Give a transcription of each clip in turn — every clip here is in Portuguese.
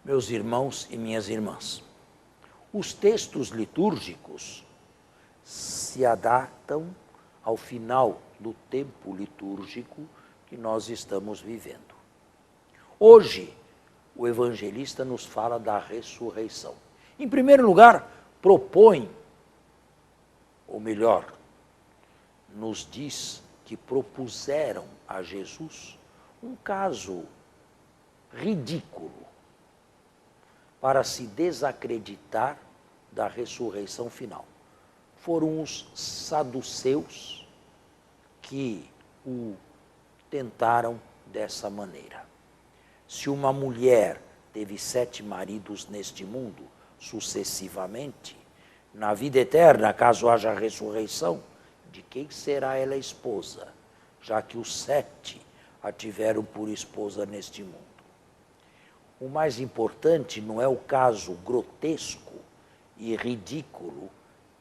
Meus irmãos e minhas irmãs, os textos litúrgicos se adaptam ao final do tempo litúrgico que nós estamos vivendo. Hoje, o evangelista nos fala da ressurreição. Em primeiro lugar, propõe, ou melhor, nos diz que propuseram a Jesus um caso ridículo para se desacreditar da ressurreição final. Foram os saduceus que o tentaram dessa maneira. Se uma mulher teve 7 maridos neste mundo, sucessivamente, na vida eterna, caso haja ressurreição, de quem será ela esposa, já que os 7 a tiveram por esposa neste mundo? O mais importante não é o caso grotesco e ridículo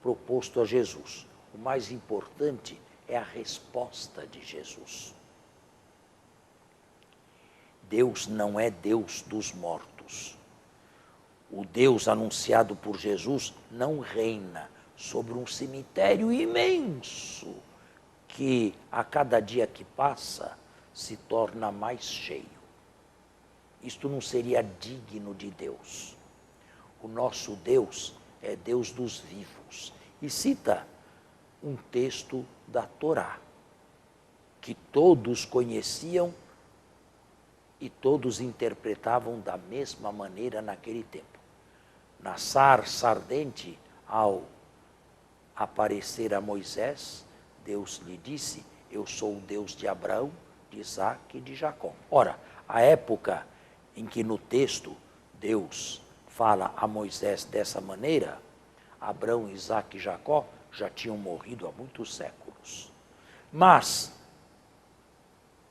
proposto a Jesus. O mais importante é a resposta de Jesus. Deus não é Deus dos mortos. O Deus anunciado por Jesus não reina sobre um cemitério imenso que a cada dia que passa se torna mais cheio. Isto não seria digno de Deus. O nosso Deus é Deus dos vivos. E cita um texto da Torá, que todos conheciam e todos interpretavam da mesma maneira naquele tempo. Na sarça ardente, ao aparecer a Moisés, Deus lhe disse: eu sou o Deus de Abraão, de Isaque e de Jacó. Ora, a época em que no texto Deus fala a Moisés dessa maneira, Abraão, Isaque e Jacó já tinham morrido há muitos séculos. Mas,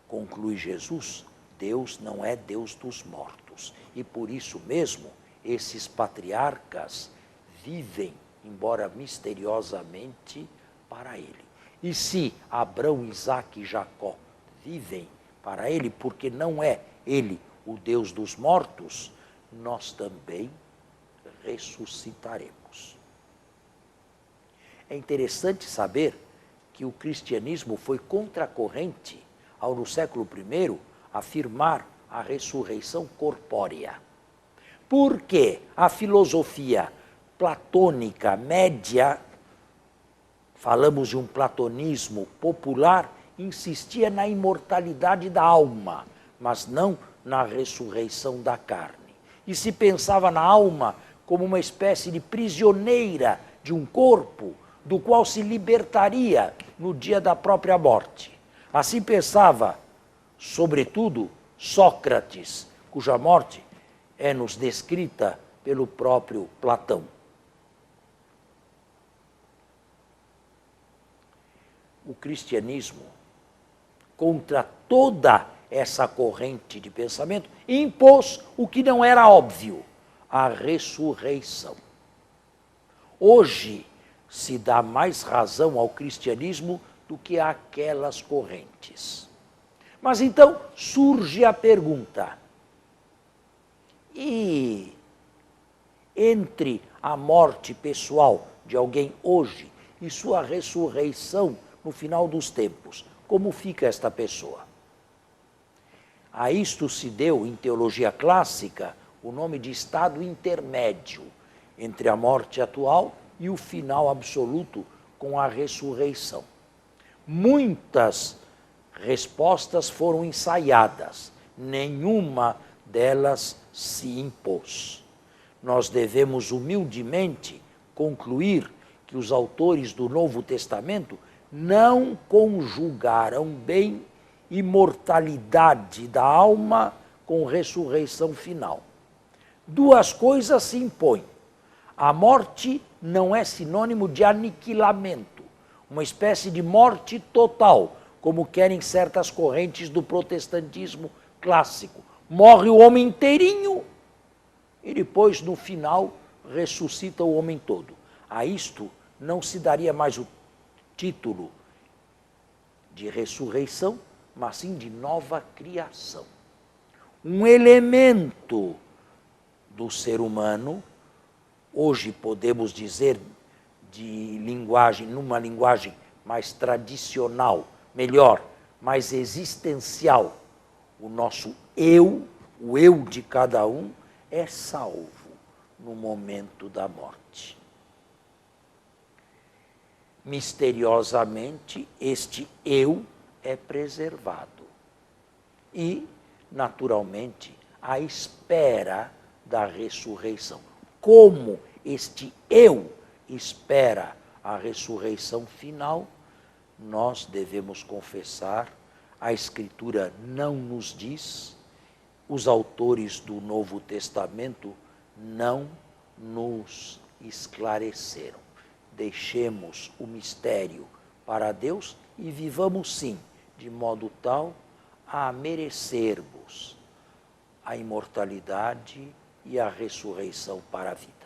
conclui Jesus, Deus não é Deus dos mortos. E por isso mesmo, esses patriarcas vivem, embora misteriosamente, para ele. E se Abraão, Isaque e Jacó vivem para ele, porque não é ele o Deus dos mortos, nós também ressuscitaremos. É interessante saber que o cristianismo foi contracorrente ao, no século I, afirmar a ressurreição corpórea. Porque a filosofia platônica média, falamos de um platonismo popular, insistia na imortalidade da alma, mas não na ressurreição da carne. E se pensava na alma como uma espécie de prisioneira de um corpo, do qual se libertaria no dia da própria morte. Assim pensava, sobretudo, Sócrates, cuja morte é-nos descrita pelo próprio Platão. O cristianismo, contra toda essa corrente de pensamento, impôs o que não era óbvio: a ressurreição. Hoje se dá mais razão ao cristianismo do que àquelas correntes. Mas então surge a pergunta: e entre a morte pessoal de alguém hoje e sua ressurreição no final dos tempos, como fica esta pessoa? A isto se deu, em teologia clássica, o nome de estado intermédio entre a morte atual e o final absoluto com a ressurreição. Muitas respostas foram ensaiadas, nenhuma delas se impôs. Nós devemos humildemente concluir que os autores do Novo Testamento não conjugaram bem imortalidade da alma com ressurreição final. Duas coisas se impõem. A morte não é sinônimo de aniquilamento, uma espécie de morte total, como querem certas correntes do protestantismo clássico. Morre o homem inteirinho e depois, no final, ressuscita o homem todo. A isto não se daria mais o título de ressurreição, mas sim de nova criação. Um elemento do ser humano, hoje podemos dizer numa linguagem mais tradicional, melhor, mais existencial, o nosso eu, o eu de cada um, é salvo no momento da morte. Misteriosamente, este eu é preservado. E, naturalmente, à espera da ressurreição. Como este eu espera a ressurreição final, nós devemos confessar, a Escritura não nos diz, os autores do Novo Testamento não nos esclareceram. Deixemos o mistério para Deus e vivamos sim, de modo tal a merecermos a imortalidade e a ressurreição para a vida.